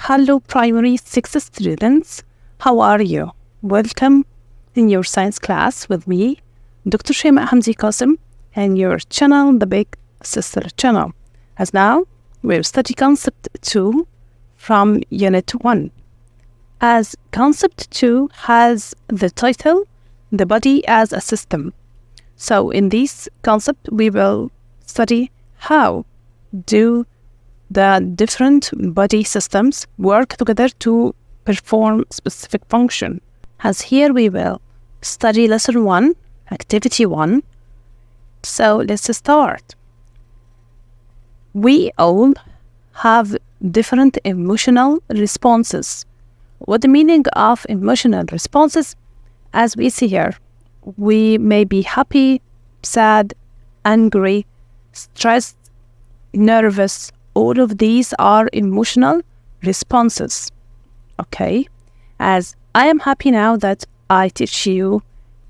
Hello primary 6 students, how are you? Welcome in your science class with me, Dr. Shaimaa Hamdy Kassem, and your channel, the Big Sister channel. As now, we'll study concept 2 from unit 1. As concept 2 has the title, The Body as a System. So in this concept, we will study how do the different body systems work together to perform specific function. As here we will study lesson 1, activity 1. So let's start. We all have different emotional responses. What the meaning of emotional responses? As we see here, we may be happy, sad, angry, stressed, nervous. All of these are emotional responses. Okay, as I am happy now that I teach you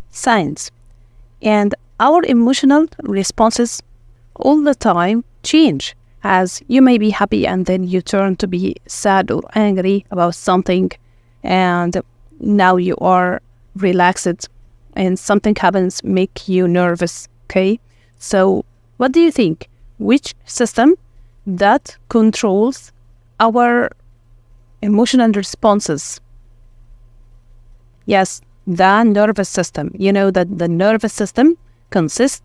science, and our emotional responses all the time change. As you may be happy and then you turn to be sad or angry about something, and now you are relaxed and something happens make you nervous. Okay, so what do you think? Which system that controls our emotional responses? Yes, the nervous system. You know that the nervous system consists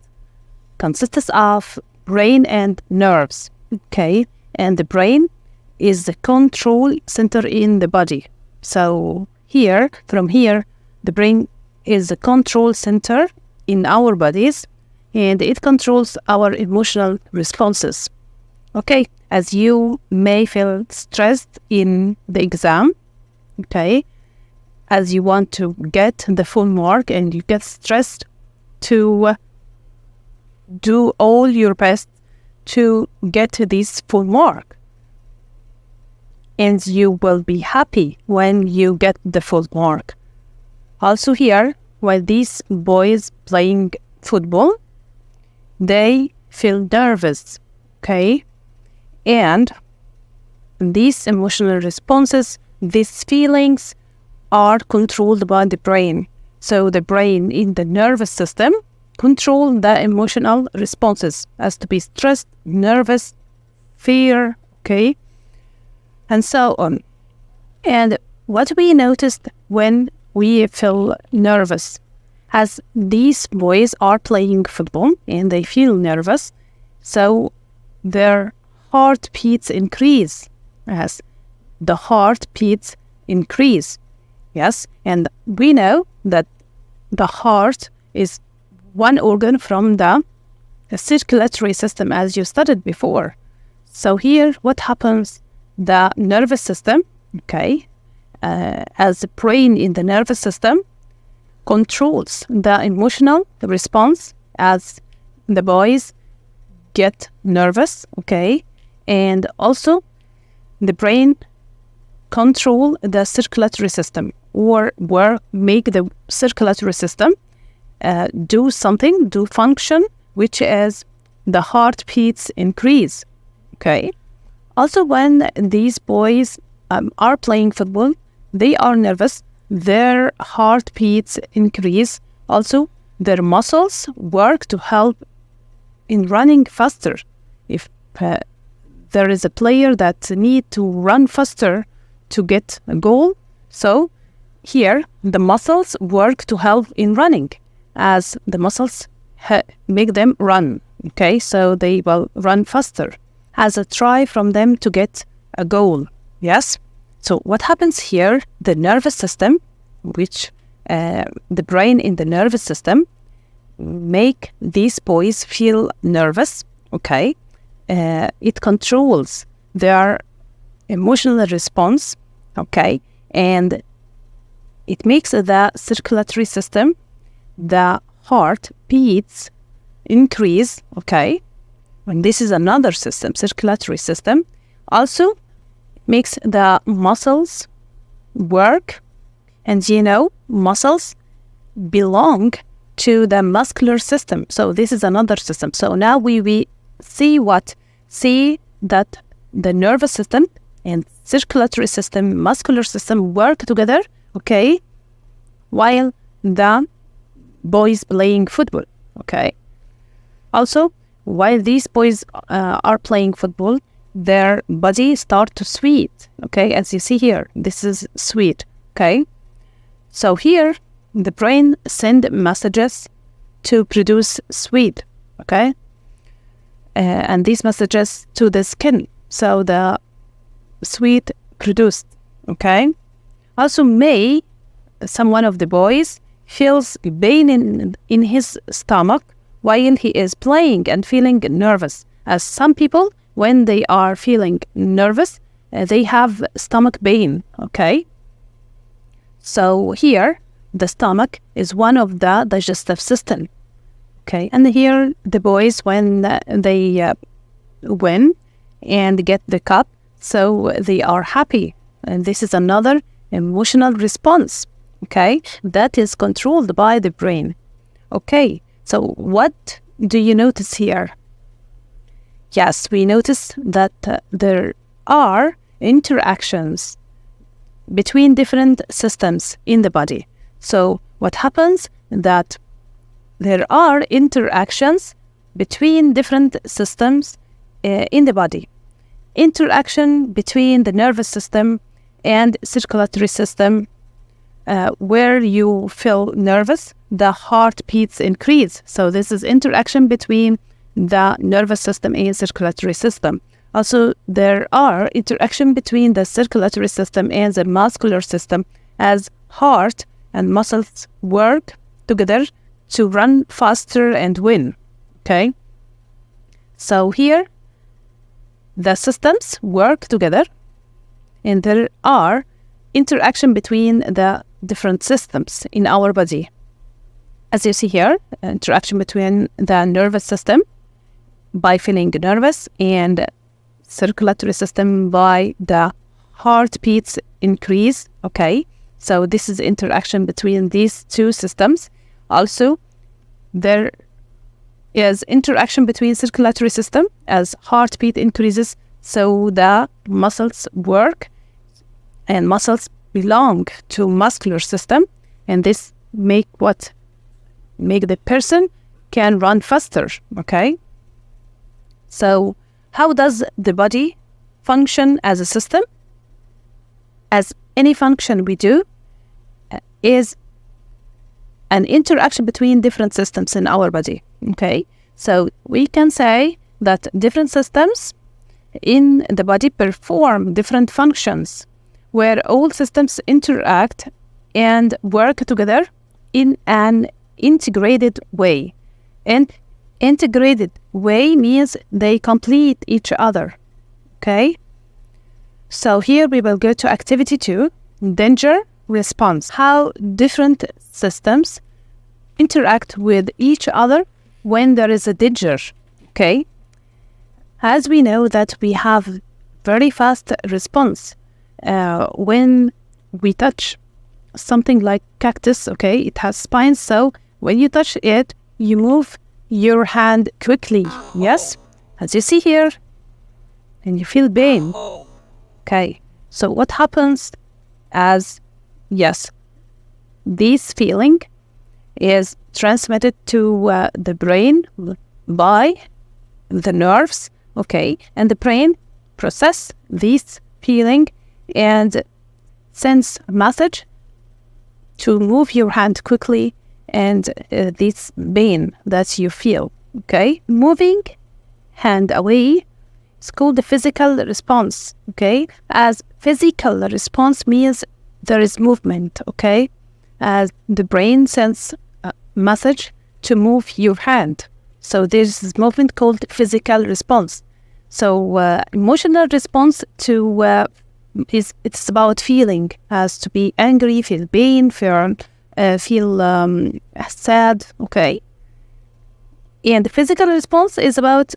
of brain and nerves. Okay, and the brain is the control center in the body. So from here, the brain is the control center in our bodies, and it controls our emotional responses. Okay, as you may feel stressed in the exam, okay, as you want to get the full mark and you get stressed to do all your best to get this full mark. And you will be happy when you get the full mark. Also here, while these boys playing football, they feel nervous, okay? And these emotional responses, these feelings are controlled by the brain. So the brain in the nervous system control the emotional responses as to be stressed, nervous, fear, okay, and so on. And what we noticed when we feel nervous, as these boys are playing football and they feel nervous, so their heartbeats increase. As the heartbeats increase, yes, and we know that the heart is one organ from the circulatory system, as you studied before. So here, what happens? The nervous system, okay, as the brain in the nervous system controls the emotional response as the boys get nervous, okay, and also the brain control the circulatory system, or make the circulatory system do function, which is the heartbeats increase, okay. Also, when these boys are playing football, they are nervous, their heartbeats increase. Also, their muscles work to help in running faster. If there is a player that need to run faster to get a goal, so here the muscles work to help in running, as the muscles make them run, okay, so they will run faster as a try from them to get a goal. Yes, so what happens here? The nervous system, which the brain in the nervous system make these boys feel nervous, okay, it controls their emotional response, okay, and it makes the circulatory system, the heart beats increase, okay, and this is another system, circulatory system. Also makes the muscles work, and you know, muscles belong to the muscular system, so this is another system. So now we see that the nervous system and circulatory system, muscular system work together, okay, while the boys playing football, okay. Also, while these boys are playing football, their body start to sweat, okay, as you see here, this is sweet, okay. So here, the brain send messages to produce sweat, okay, and these messages to the skin, so the sweat produced, okay. Also, some one of the boys feels pain in his stomach while he is playing and feeling nervous, as some people, when they are feeling nervous, they have stomach pain, okay. So here, the stomach is one of the digestive system, okay. And here, the boys, when they win and get the cup, so they are happy. And this is another emotional response, okay, that is controlled by the brain, okay. So what do you notice here? Yes, we notice that there are interactions between different systems in the body. So what happens that there are interactions between different systems in the body. Interaction between the nervous system and circulatory system. Where you feel nervous, the heart beats increase. So this is interaction between the nervous system and circulatory system. Also, there are interaction between the circulatory system and the muscular system, as heart and muscles work together to run faster and win, okay? So here, the systems work together, and there are interaction between the different systems in our body. As you see here, interaction between the nervous system by feeling nervous and circulatory system by the heartbeats increase, okay? So this is interaction between these two systems. Also, there is interaction between circulatory system as heartbeat increases, so the muscles work, and muscles belong to muscular system, and this make the person can run faster, okay? So how does the body function as a system? As any function we do is an interaction between different systems in our body, okay? So we can say that different systems in the body perform different functions, where all systems interact and work together in an integrated way. And integrated way means they complete each other, okay? So here we will go to activity 2, danger response. How different systems interact with each other when there is a danger, okay? As we know that we have very fast response when we touch something like cactus, okay, it has spines, so when you touch it, you move your hand quickly, yes, as you see here, and you feel pain, okay. So what happens as, yes, this feeling is transmitted to the brain by the nerves, okay, and the brain process this feeling and sends a message to move your hand quickly and this pain that you feel, okay? Moving hand away is called the physical response, okay? As physical response means there is movement, okay? As the brain sends a message to move your hand. So there's this movement called physical response. So emotional response to it's about feeling, as to be angry, feel pain, feel sad, okay? And the physical response is about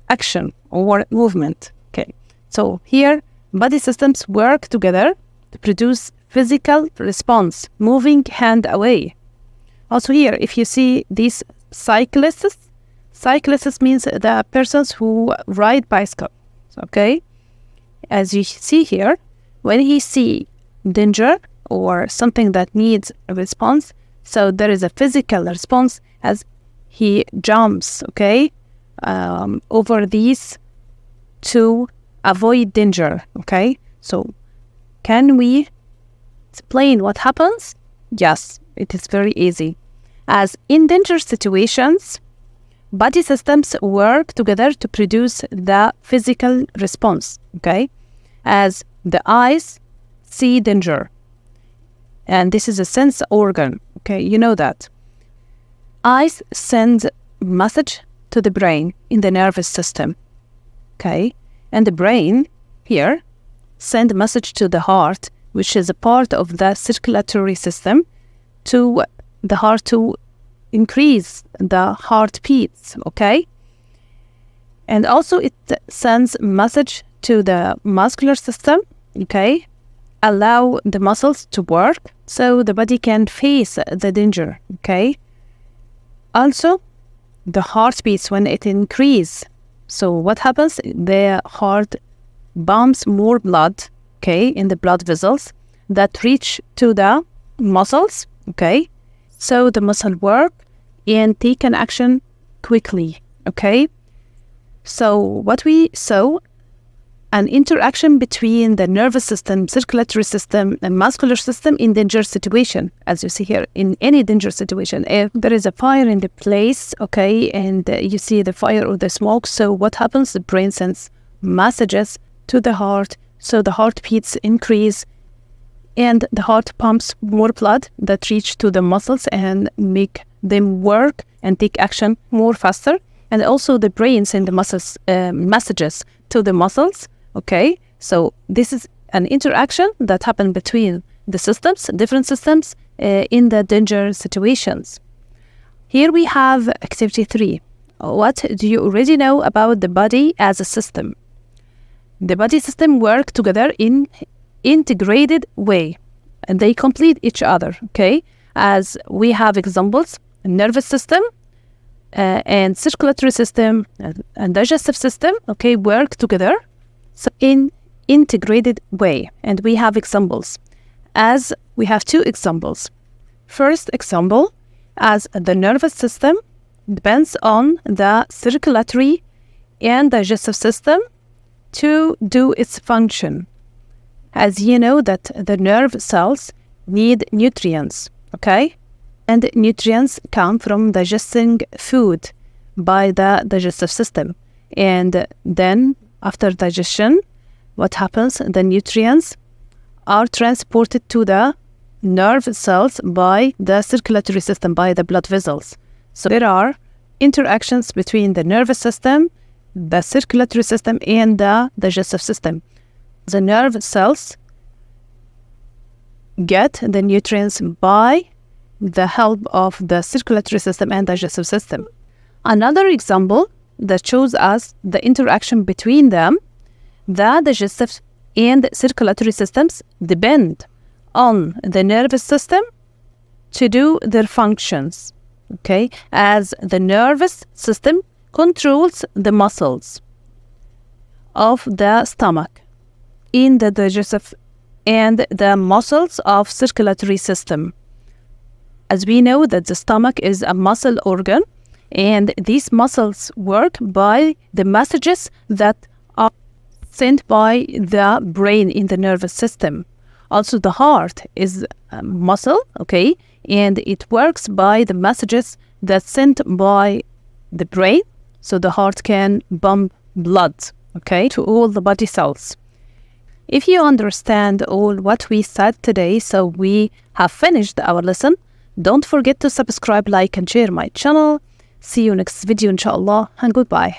action or movement, okay? So here, body systems work together to produce physical response, moving hand away. Also here, if you see these cyclists means the persons who ride bicycle, okay? as you see here, when he see danger or something that needs a response, so there is a physical response as he jumps, okay, over these to avoid danger, okay? So can we explain what happens? Yes, it is very easy. As in danger situations, body systems work together to produce the physical response, okay? As the eyes see danger, and this is a sense organ, okay? You know that. Eyes send message to the brain in the nervous system, okay? And the brain here send message to the heart, which is a part of the circulatory system, to the heart to increase the heartbeats, okay? And also it sends message to the muscular system, okay? Allow the muscles to work so the body can face the danger, okay? Also, the heartbeats, when it increase, so what happens? The heart pumps more blood, okay, in the blood vessels that reach to the muscles, okay? So the muscle work and take an action quickly, okay? So what we saw, an interaction between the nervous system, circulatory system, and muscular system in danger situation. As you see here, in any danger situation, if there is a fire in the place, okay, and you see the fire or the smoke, so what happens? The brain sends messages to the heart, so the heartbeats increase, and the heart pumps more blood that reach to the muscles and make them work and take action more faster. And also the brain sends the muscles messages to the muscles. Okay, so this is an interaction that happened between the systems, different systems in the danger situations. Here we have activity 3. What do you already know about the body as a system? The body system work together in integrated way, and they complete each other, okay? As we have examples, nervous system and circulatory system and digestive system, okay, work together. So in integrated way, and we have examples. As we have 2 examples. First example, as the nervous system depends on the circulatory and digestive system to do its function. As you know that the nerve cells need nutrients, okay? And nutrients come from digesting food by the digestive system. And then after digestion, what happens? The nutrients are transported to the nerve cells by the circulatory system, by the blood vessels. So there are interactions between the nervous system, the circulatory system, and the digestive system. The nerve cells get the nutrients by the help of the circulatory system and digestive system. Another example that shows us the interaction between them, the digestive and circulatory systems depend on the nervous system to do their functions, okay? As the nervous system controls the muscles of the stomach in the digestive and the muscles of circulatory system. As we know that the stomach is a muscle organ, and these muscles work by the messages that are sent by the brain in the nervous system. Also, the heart is a muscle, okay, and it works by the messages that's sent by the brain, so the heart can pump blood, okay, to all the body cells. If you understand all what we said today, so we have finished our lesson, don't forget to subscribe, like, and share my channel. See you next video, inshallah, and goodbye.